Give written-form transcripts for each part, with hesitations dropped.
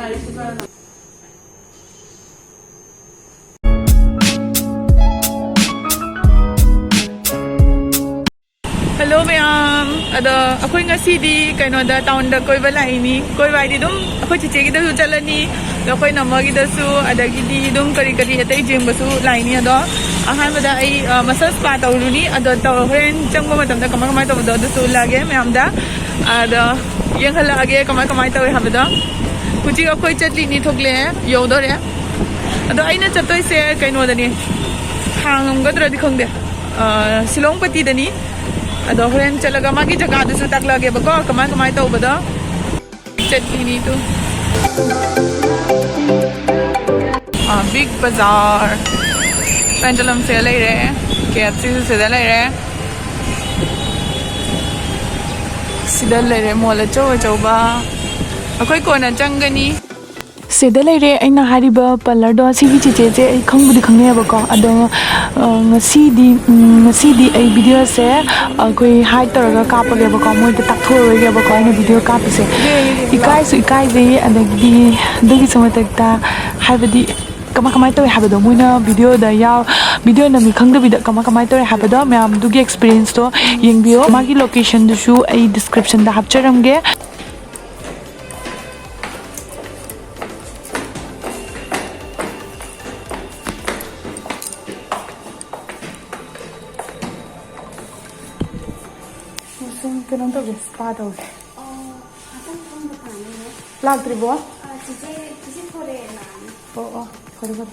Hello ma'am, ako'y nga CD kaino da town da koi balai ni koi bai di dum ako'y chiche gida su chalani ako'y namma gida su adagi di dum kari kari atai jeng basu lai ni ado ahan bada ai massage spa tawruni ado taw horen changba matam da kamai taw da su lage ma'am da ada yang hala age kamai taw habada kuchi ako'y chatli ni thokle yodore ado aina chatoi se kaino da ni hangam gadra di khongde Shillongpatty da ni Ado horen chalaga magi jaga du su tak lage bako kamai tau bada chat ini tu big bazaar pendulum se lai re KFC se da lai re sidal lai re mall chow ba akoi ko na changani Seda laire aina hariba parlor do sigi chiche che ai khangbu di khangne ba ko ado ngasi di ai video se koi hai taraga kapa ge ba ko moi ta takthoi ge ba ko ai video kap se ikai ve adagi dogi samatak ta habadi kamai toy habado moina video da ya video na mi khangda bi da kamai toy habado myam dugi experience to yengbio magi location du shu ai description da hapcharam ge Kailan to guys? Paano? Asan kung bakani mo? Lag tribo? Kasi Korean na. Oo, Korean.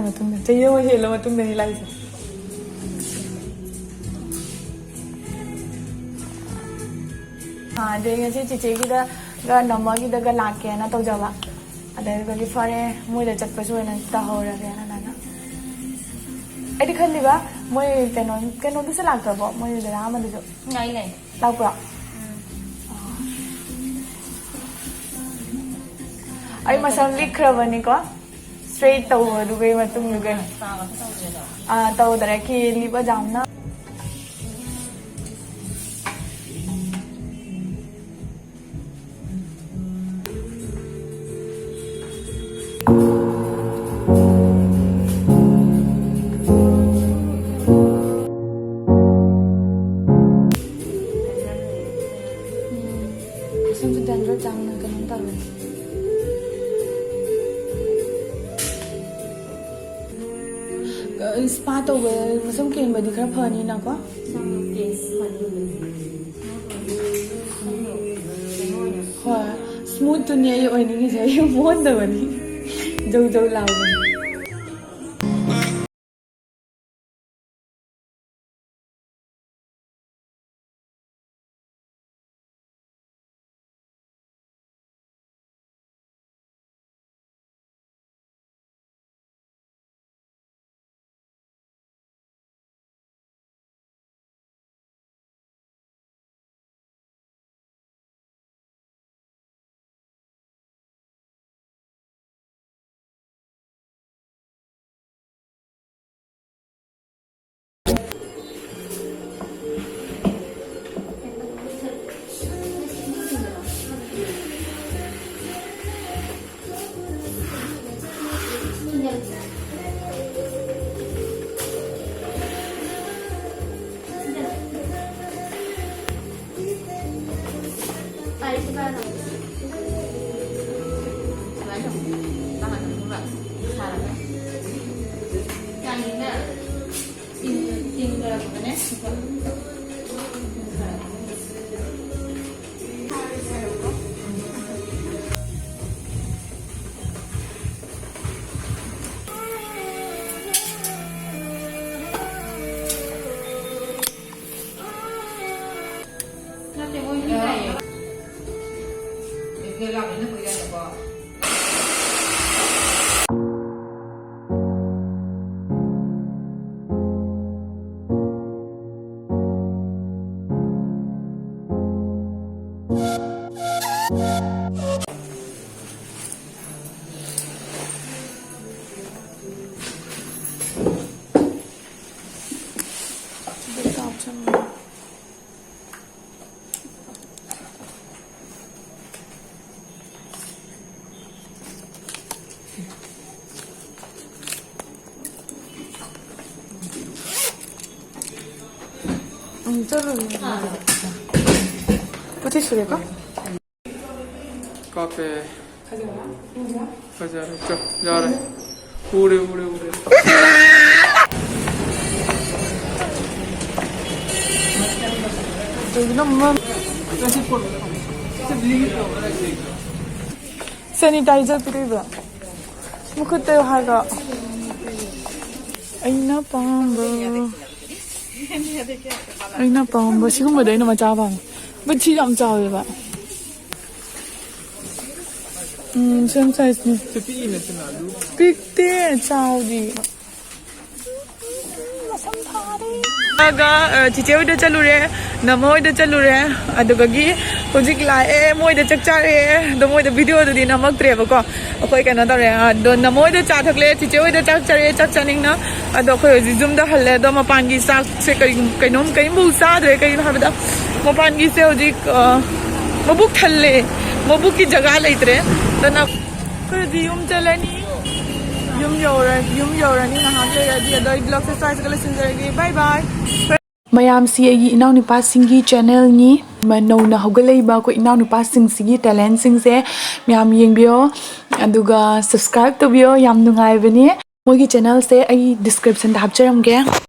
matunda. चाहिए वो hello matunda ni lai. हाँ देंगे ची चिचे की दा गा नम्मा की दा गा लाके ना तो जावा अदर गा की फारे मुझे चट पसु है ना ता हो रहा है ना ना ऐडी खल लिबा मुझे कैनो दूसरे लागता बो मुझे दे रहा मंदिर नहीं नहीं लाग पड़ा आई मसाला लिख रहा बनी को straight tàu दुगे मतुम दुगे tàu दरे की लिबा जामना spa tàu về mà xong kiện bởi đi khắp hơn như nào quá hoa smooth tu nhẹ rồi những cái gì muốn rồi đi dâu dâu lào चलो 어디 술래가? 카페 가자 야래 오래 Sanitizer pidiba. Mukute haga. Aina pamba. Siguro dahil na machaba. Ba't siya ang chawi ba? Same size ni. Big day, chawi. Aga chiche oi da chalu re namo oi da chalu re aduga gi hojik la e moi da chak cha re do moi da video do di namak tre ba ko akoi kana da re do namo oi da cha thak le chiche oi da chak cha re chak chaning na ado khoi ji zum da halle do ma pan gi sak se kai nom kai mu sa dre kai ha da ma pan gi se hojik mabuk thalle mabuk ki jagah le itre da na khoi di chalani yum yorani na han le di do vlog se size kala sinjari bye bye mayam si agi Enaonupa singi channel ni mano na hogalei ba ko Enaonupa sing talent sing se myam yengbio aduga subscribe to bio yam nungai bani mogi channel se ai description da hapcharam ge